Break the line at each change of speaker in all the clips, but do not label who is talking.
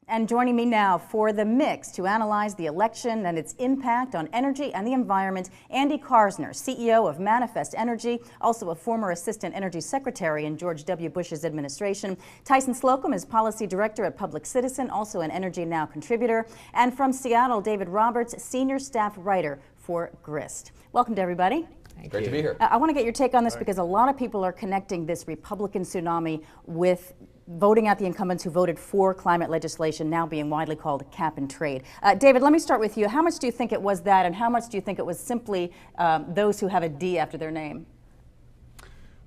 And joining me now for the mix to analyze the election and its impact on energy and the environment, Andy Karsner, CEO of Manifest Energy, also a former Assistant Energy Secretary in George W. Bush's administration. Tyson Slocum is Policy Director at Public Citizen, also an Energy Now contributor. And from Seattle, David Roberts, Senior Staff Writer for Grist. Welcome to everybody.
Great to be here.
I want to get your take on this because a lot of people are connecting this Republican tsunami with voting out the incumbents who voted for climate legislation, now being widely called cap and trade. David, let me start with you. How much do you think it was that, and how much do you think it was simply those who have a D after their name?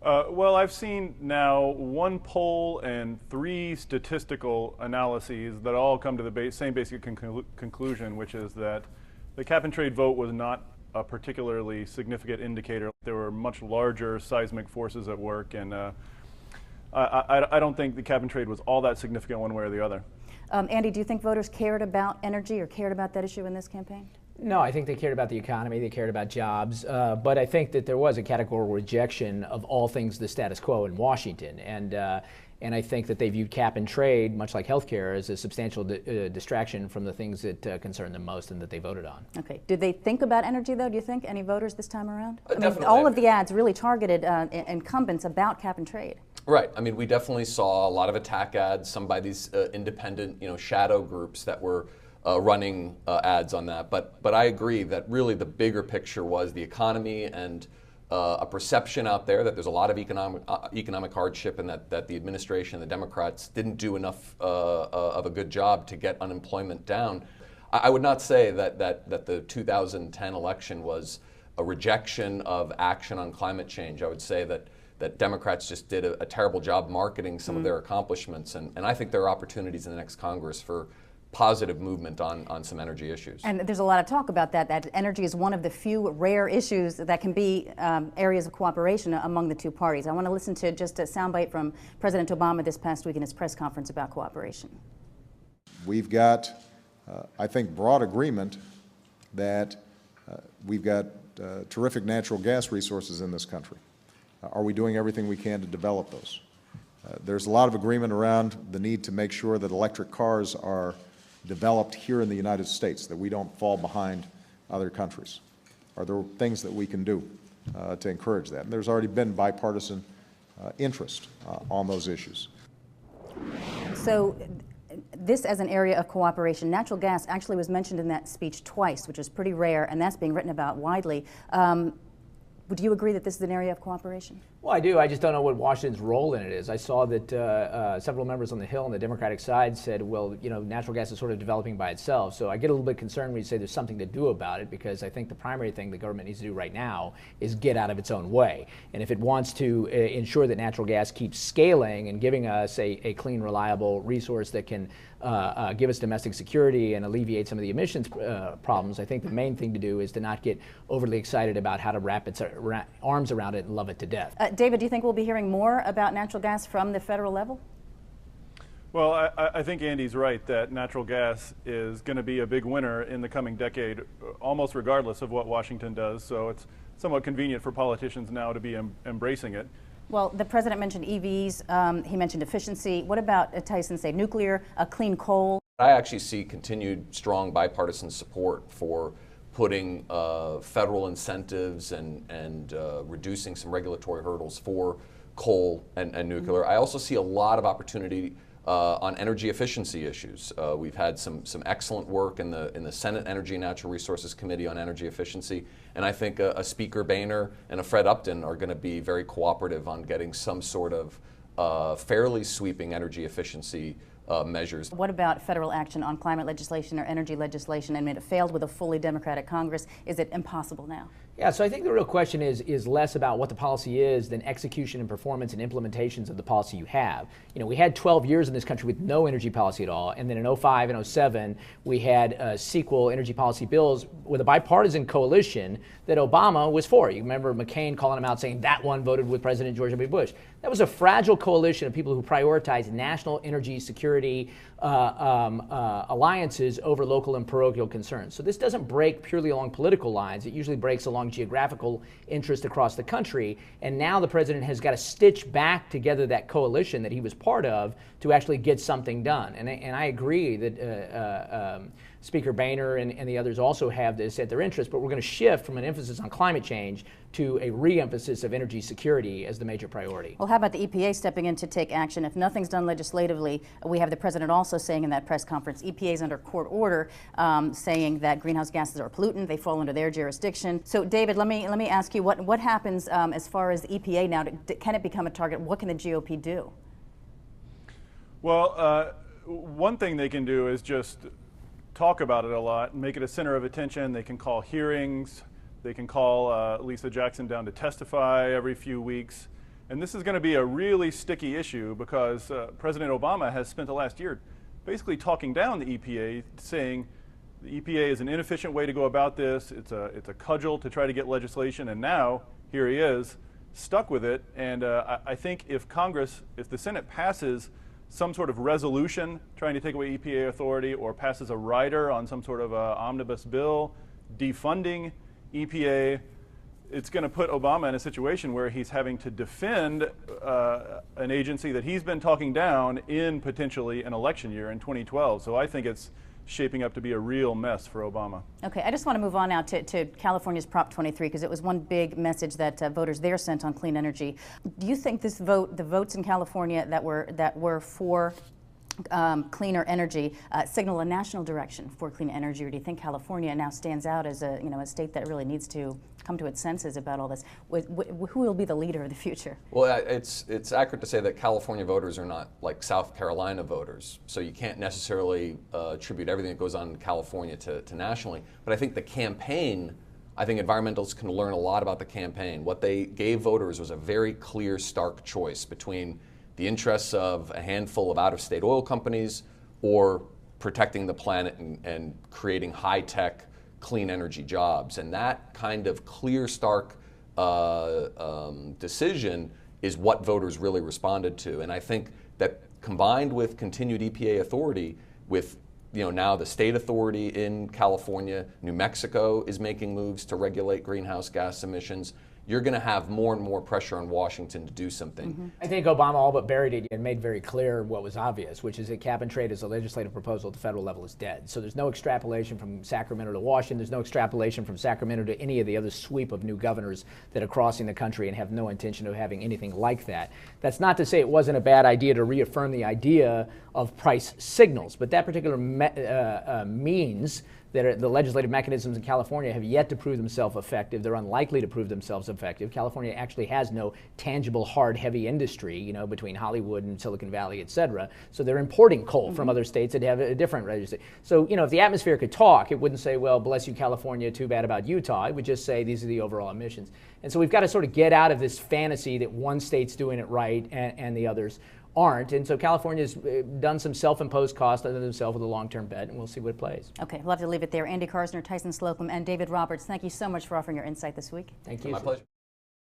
Well, I've seen now one poll and 3 statistical analyses that all come to the same basic conclusion, which is that the cap and trade vote was not a particularly significant indicator. There were much larger seismic forces at work, and I don't think the cap and trade was all that significant one way or the other.
Andy, do you think voters cared about energy or cared about that issue in this campaign?
No, I think they cared about the economy, they cared about jobs, but I think that there was a categorical rejection of all things the status quo in Washington. And I think that they viewed cap and trade, much like healthcare, as a substantial distraction from the things that concern them most and that they voted on.
Okay. Did they think about energy, though, do you think, any voters this time around? I mean,
Definitely.
All of the ads really targeted incumbents about cap and trade.
Right. I mean, we definitely saw a lot of attack ads, some by these independent, shadow groups that were running ads on that. But I agree that really the bigger picture was the economy and a perception out there that there's a lot of economic hardship and that the administration, the Democrats, didn't do enough of a good job to get unemployment down. I would not say that the 2010 election was a rejection of action on climate change. I would say that Democrats just did a terrible job marketing some of their accomplishments, and I think there are opportunities in the next Congress for positive movement on some energy issues.
And there's a lot of talk about that energy is one of the few rare issues that can be areas of cooperation among the two parties. I want to listen to just a soundbite from President Obama this past week in his press conference about cooperation.
We've got, I think, broad agreement that we've got terrific natural gas resources in this country. Are we doing everything we can to develop those? There's a lot of agreement around the need to make sure that electric cars are developed here in the United States, that we don't fall behind other countries. Are there things that we can do to encourage that? And there's already been bipartisan interest on those issues.
So this as an area of cooperation, natural gas actually was mentioned in that speech twice, which is pretty rare, and that's being written about widely. Would you agree that this is an area of cooperation?
Well, I do. I just don't know what Washington's role in it is. I saw that several members on the Hill on the Democratic side said, well, natural gas is sort of developing by itself. So I get a little bit concerned when you say there's something to do about it, because I think the primary thing the government needs to do right now is get out of its own way. And if it wants to ensure that natural gas keeps scaling and giving us a clean, reliable resource that can give us domestic security and alleviate some of the emissions problems, I think the main thing to do is to not get overly excited about how to wrap its arms around it and love it to death.
David, do you think we'll be hearing more about natural gas from the federal level?
Well, I think Andy's right that natural gas is going to be a big winner in the coming decade, almost regardless of what Washington does. So it's somewhat convenient for politicians now to be embracing it.
Well, the president mentioned EVs. He mentioned efficiency. What about, Tyson, say nuclear, clean coal?
I actually see continued strong bipartisan support for putting federal incentives and reducing some regulatory hurdles for coal and nuclear. I also see a lot of opportunity on energy efficiency issues. We've had some excellent work in the Senate Energy and Natural Resources Committee on energy efficiency, and I think a Speaker Boehner and a Fred Upton are going to be very cooperative on getting some sort of fairly sweeping energy efficiency measures.
What about federal action on climate legislation or energy legislation? I mean, it failed with a fully Democratic Congress. Is it impossible now?
Yeah, so I think the real question is less about what the policy is than execution and performance and implementations of the policy you have. We had 12 years in this country with no energy policy at all, and then in 05 and 07 we had sequel energy policy bills with a bipartisan coalition that Obama was for. You remember McCain calling him out saying that one voted with President George W. Bush. That was a fragile coalition of people who prioritized national energy security alliances over local and parochial concerns. So this doesn't break purely along political lines. It usually breaks along geographical interest across the country. And now the president has got to stitch back together that coalition that he was part of to actually get something done. And I agree that Speaker Boehner and the others also have this at their interest, but we're going to shift from an emphasis on climate change to a re-emphasis of energy security as the major priority.
Well, how about the EPA stepping in to take action? If nothing's done legislatively, we have the president also saying in that press conference, EPA is under court order, saying that greenhouse gases are a pollutant, they fall under their jurisdiction. So, David, let me ask you, what happens as far as the EPA now? Can it become a target? What can the GOP do?
Well, one thing they can do is just talk about it a lot, make it a center of attention. They can call hearings. They can call Lisa Jackson down to testify every few weeks. And this is going to be a really sticky issue because President Obama has spent the last year basically talking down the EPA, saying the EPA is an inefficient way to go about this. It's a cudgel to try to get legislation. And now, here he is, stuck with it. And I think if the Senate passes some sort of resolution trying to take away EPA authority or passes a rider on some sort of omnibus bill defunding EPA, it's going to put Obama in a situation where he's having to defend an agency that he's been talking down in potentially an election year in 2012. So I think it's shaping up to be a real mess for Obama. Okay,
I just want to move on now to California's Prop 23 because it was one big message that voters there sent on clean energy. Do you think the votes in California that were for cleaner energy signal a national direction for clean energy, or do you think California now stands out as a state that really needs to come to its senses about all this? Who will be the leader of the future?
Well, it's accurate to say that California voters are not like South Carolina voters, so you can't necessarily attribute everything that goes on in California to nationally. But I think the campaign, I think environmentalists can learn a lot about the campaign. What they gave voters was a very clear, stark choice between the interests of a handful of out-of-state oil companies or protecting the planet and creating high-tech, clean energy jobs. And that kind of clear, stark decision is what voters really responded to. And I think that combined with continued EPA authority, with now the state authority in California, New Mexico is making moves to regulate greenhouse gas emissions, you're going to have more and more pressure on Washington to do something.
Mm-hmm. I think Obama all but buried it and made very clear what was obvious, which is that cap and trade as a legislative proposal at the federal level is dead. So there's no extrapolation from Sacramento to Washington. There's no extrapolation from Sacramento to any of the other sweep of new governors that are crossing the country and have no intention of having anything like that. That's not to say it wasn't a bad idea to reaffirm the idea of price signals, but that particular means that the legislative mechanisms in California have yet to prove themselves effective. They're unlikely to prove themselves effective. California actually has no tangible, hard, heavy industry, between Hollywood and Silicon Valley, et cetera. So they're importing coal from other states that have a different registry. So, if the atmosphere could talk, it wouldn't say, well, bless you, California, too bad about Utah. It would just say these are the overall emissions. And so we've got to sort of get out of this fantasy that one state's doing it right and the others aren't. And so California's done some self-imposed cost under themselves with a long-term bet, and we'll see what plays.
Okay, we'll have to leave it there. Andy Karsner, Tyson Slocum, and David Roberts, thank you so much for offering your insight this week.
Thank you.
My pleasure.